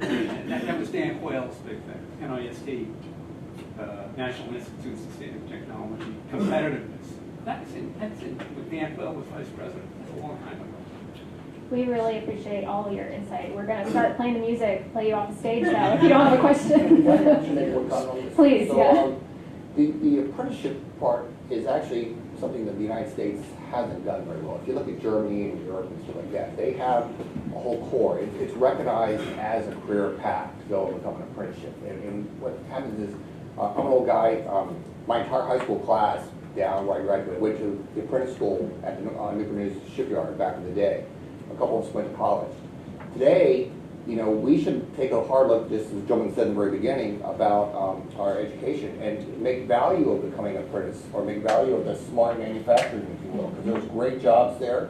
S8: that was Dan Quayle's big thing. NIST, National Institutes of State of Technology, competitiveness. That's in when Dan Quayle was vice president. That's a long time ago.
S2: We really appreciate all of your insight. We're going to start playing the music, play you off the stage now if you don't have a question.
S5: Can I actually make one comment on this?
S2: Please,
S5: So,
S2: yeah.
S5: The apprenticeship part is actually something that the United States hasn't done very well. If you look at Germany and Europe and stuff like that, they have a whole core. It's recognized as a career path to go and become an apprenticeship. And what happens is, I'm an old guy, my entire high school class down where I graduated went to the apprentice school at the Newport News shipyard back in the day. A couple of us went to college. Today, you know, we should take a hard look, just as the gentleman said in the very beginning, about our education and make value of becoming an apprentice, or make value of the smart manufacturing, if you will, because there's great jobs there,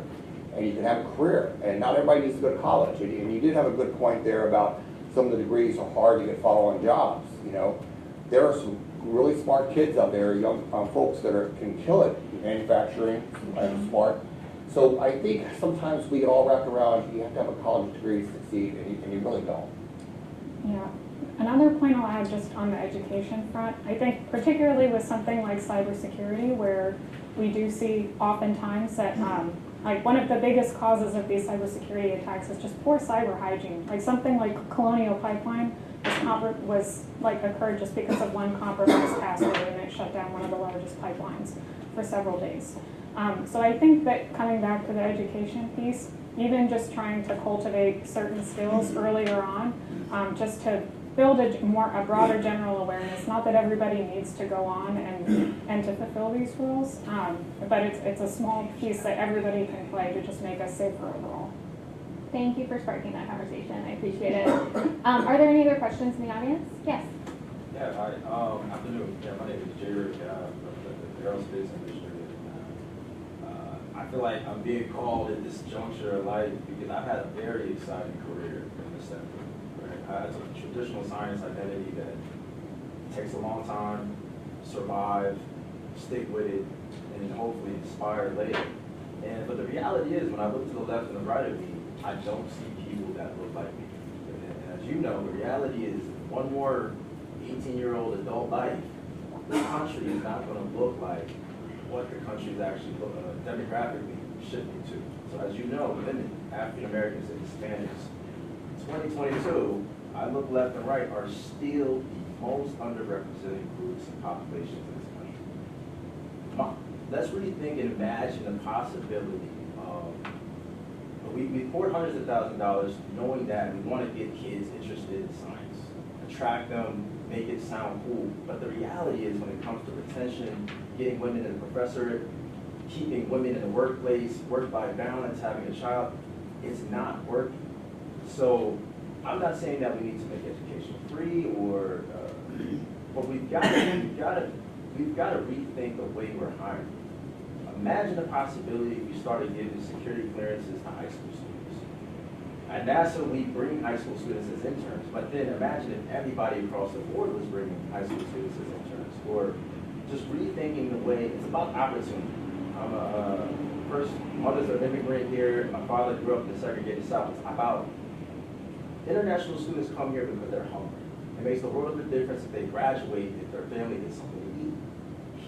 S5: and you can have a career. And not everybody needs to go to college. And you did have a good point there about some of the degrees are hard to get follow-on jobs. You know, there are some really smart kids out there, young folks that can kill it in manufacturing and smart. So I think sometimes we get all wrapped around, you have to have a college degree to succeed, and you really don't.
S4: Yeah. Another point I'll add just on the education front, I think particularly with something like cybersecurity, where we do see oftentimes that like one of the biggest causes of these cybersecurity attacks is just poor cyber hygiene. Like something like Colonial Pipeline was occurred just because of one compromised password, and it shut down one of the largest pipelines for several days. So I think that coming back to the education piece, even just trying to cultivate certain skills earlier on, just to build a broader general awareness. Not that everybody needs to go on and to fulfill these rules, but it's a small piece that everybody can play to just make us safer overall.
S2: Thank you for sparking that conversation. I appreciate it. Are there any other questions in the audience? Yes.
S9: Yeah, hi. Afternoon. Yeah, my name is Jay Rick from the aerospace industry. I feel like I'm being called at this juncture of life because I've had a very exciting career in this sector. Right? I had a traditional science identity that takes a long time, survive, stick with it, and hopefully inspire later. But the reality is, when I look to the left and the right of me, I don't see people that look like me. And as you know, the reality is one more 18-year-old adult life, the country is not going to look like what the country is actually demographically shifting to. So as you know, women, African Americans, and Hispanics, 2022, I look left and right, are still the most underrepresented groups and populations in this country. Let's really think and imagine the possibility of, we poured hundreds of thousands of dollars knowing that we want to get kids interested in science, attract them, make it sound cool. But the reality is, when it comes to retention, getting women in the professorate, keeping women in the workplace, work-life balance, having a child, it's not working. So I'm not saying that we need to make education free, or, but we've got to rethink the way we're hiring. Imagine the possibility if we started giving security clearances to high school students. At NASA, we bring high school students as interns, but then imagine if everybody across the board was bringing high school students as interns, or just rethinking the way. It's about opportunity. I'm first mother's an immigrant here. My father grew up in the segregated South. It's about international students come here because they're hungry. It makes the world of a difference if they graduate, if their family gets something to eat.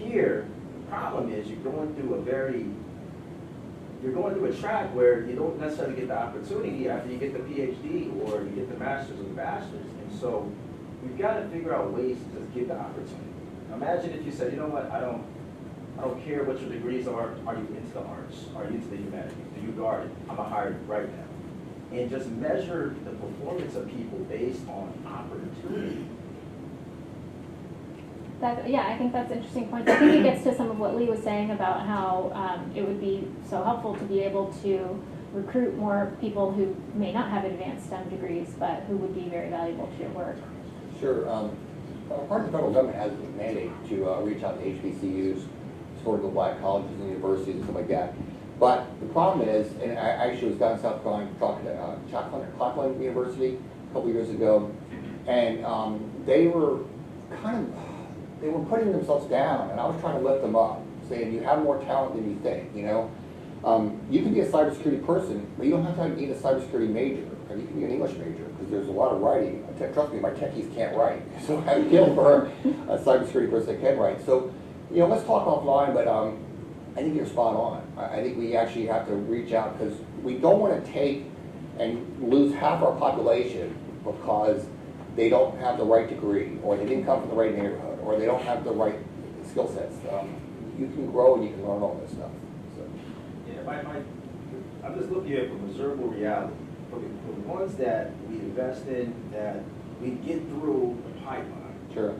S9: Here, the problem is you're going through a track where you don't necessarily get the opportunity after you get the PhD or you get the master's or the bachelor's. And so we've got to figure out ways to just give the opportunity. Imagine if you said, you know what, I don't care what your degrees are. Are you into the arts? Are you into the humanities? Do you guard it? I'm going to hire you right now. and just measure the performance of people based on opportunity.
S2: Yeah, I think that's an interesting point. I think it gets to some of what Lee was saying about how it would be so helpful to be able to recruit more people who may not have advanced STEM degrees, but who would be very valuable to your work.
S5: Sure. Part of the federal government has a mandate to reach out to HBCUs, historical black colleges and universities and stuff like that. But the problem is, and I actually was down in South Carolina talking to Claflin University a couple years ago, and they were putting themselves down, and I was trying to lift them up, saying you have more talent than you think, you know. You can be a cybersecurity person, but you don't have to need a cybersecurity major, or you can be an English major, because there's a lot of writing. Trust me, my techies can't write, so I feel for a cybersecurity person that can write. So, you know, let's talk offline, but I think you're spot on. I think we actually have to reach out, because we don't want to take and lose half our population because they don't have the right degree, or they didn't come from the right neighborhood, or they don't have the right skill sets. You can grow and you can learn all this stuff. So.
S9: Yeah, I'm just looking at from observable reality. For the ones that we invest in, that we get through the pipeline.
S5: Sure.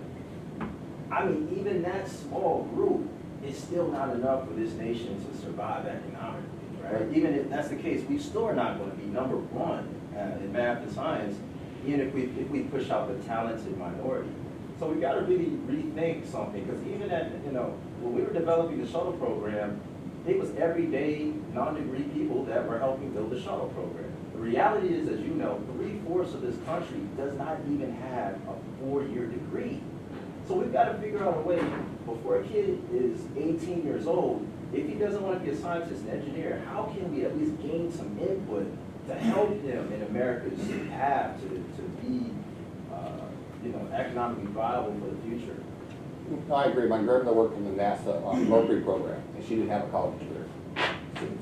S9: I mean, even that small group is still not enough for this nation to survive economically, right? Even if that's the case, we still are not going to be number one in math and science, even if we push out the talented minority. So we got to really rethink something, because even at, you know, when we were developing the shuttle program, it was everyday non-degree people that were helping build the shuttle program. The reality is, as you know, 3/4 of this country does not even have a 4-year degree. So we've got to figure out a way, before a kid is 18 years old, if he doesn't want to be a scientist and engineer, how can we at least gain some input to help him in America's path to be, you know, economically viable for the future?
S5: I agree. My grandmother worked in the NASA Mercury program, and she didn't have a college degree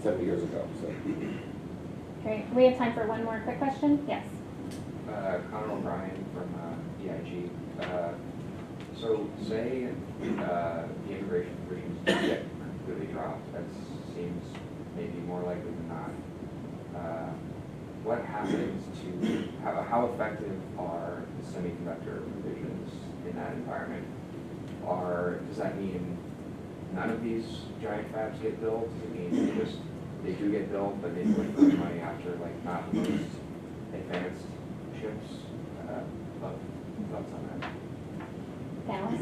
S5: 70 years ago. So.
S2: Great. We have time for one more quick question. Yes.
S10: Connor O'Brien from EIG. So say the immigration provisions do get completely dropped, that seems maybe more likely than not. What happens to, how effective are the semiconductor provisions in that environment? Does that mean none of these giant fabs get built? Does it mean they do get built, but they put the money after like not the most advanced chips? Thoughts on that?
S2: Dallas?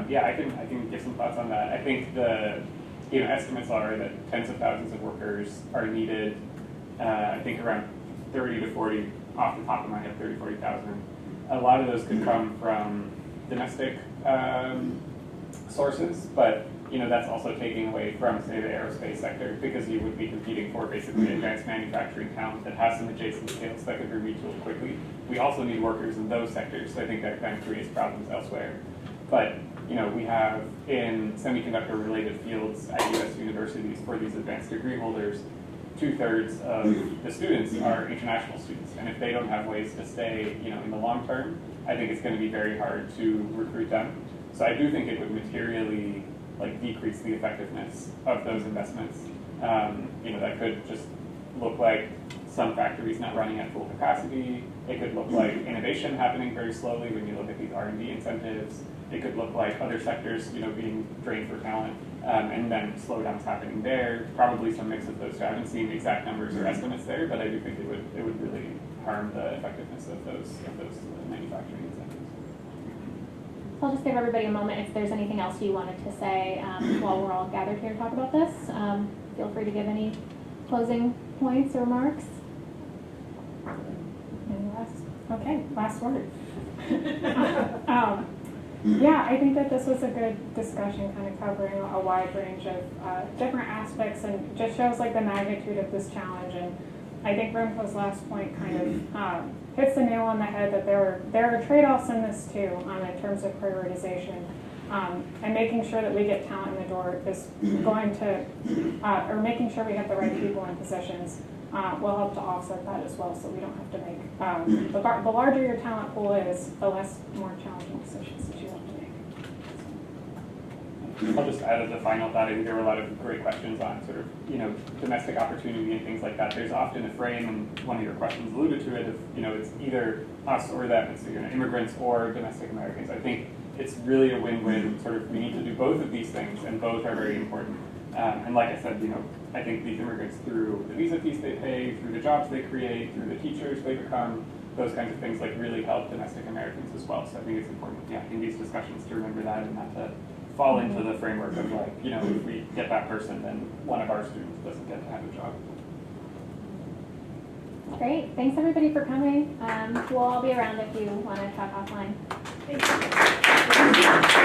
S3: Yeah, I can give some thoughts on that. I think the estimates are that tens of thousands of workers are needed. I think around 30 to 40, off the top of my head, 30, 40,000. A lot of those could come from domestic sources, but that's also taking away from, say, the aerospace sector, because you would be competing for basically advanced manufacturing talent that has some adjacent skills that could be retooled quickly. We also need workers in those sectors, so I think that kind of creates problems elsewhere. But we have in semiconductor-related fields at U.S. universities for these advanced degree holders, 2/3 of the students are international students, and if they don't have ways to stay, in the long term, I think it's going to be very hard to recruit them. So I do think it would materially decrease the effectiveness of those investments. That could just look like some factories not running at full capacity. It could look like innovation happening very slowly when you look at these R&D incentives. It could look like other sectors, being drained for talent, and then slowdowns happening there. Probably some mix of those two. I haven't seen exact numbers or estimates there, but I do think it would really harm the effectiveness of those manufacturing incentives.
S2: So I'll just give everybody a moment if there's anything else you wanted to say while we're all gathered here to talk about this. Feel free to give any closing points or remarks.
S4: Last word. Yeah, I think that this was a good discussion, kind of covering a wide range of different aspects, and just shows the magnitude of this challenge. And I think Remco's last point kind of hits the nail on the head, that there are trade-offs in this too, in terms of prioritization. And making sure that we get talent in the door is going to, or making sure we have the right people in positions will help to offset that as well, so we don't have to make, the larger your talent pool is, the more challenging decisions that you have to make.
S3: I'll just add as a final thought, I think there were a lot of great questions on sort of, you know, domestic opportunity and things like that. There's often a frame, and one of your questions alluded to it, of, you know, it's either us or them, it's, you know, immigrants or domestic Americans. I think it's really a win-win, sort of, we need to do both of these things, and both are very important. And like I said, you know, I think these immigrants, through the visa fees they pay, through the jobs they create, through the teachers they become, those kinds of things like really help domestic Americans as well. So I think it's important, yeah, in these discussions to remember that and not to fall into the framework of like, you know, if we get that person, then one of our students doesn't get to have a job.
S2: Great, thanks everybody for coming. We'll all be around if you want to talk offline.
S1: Thank you.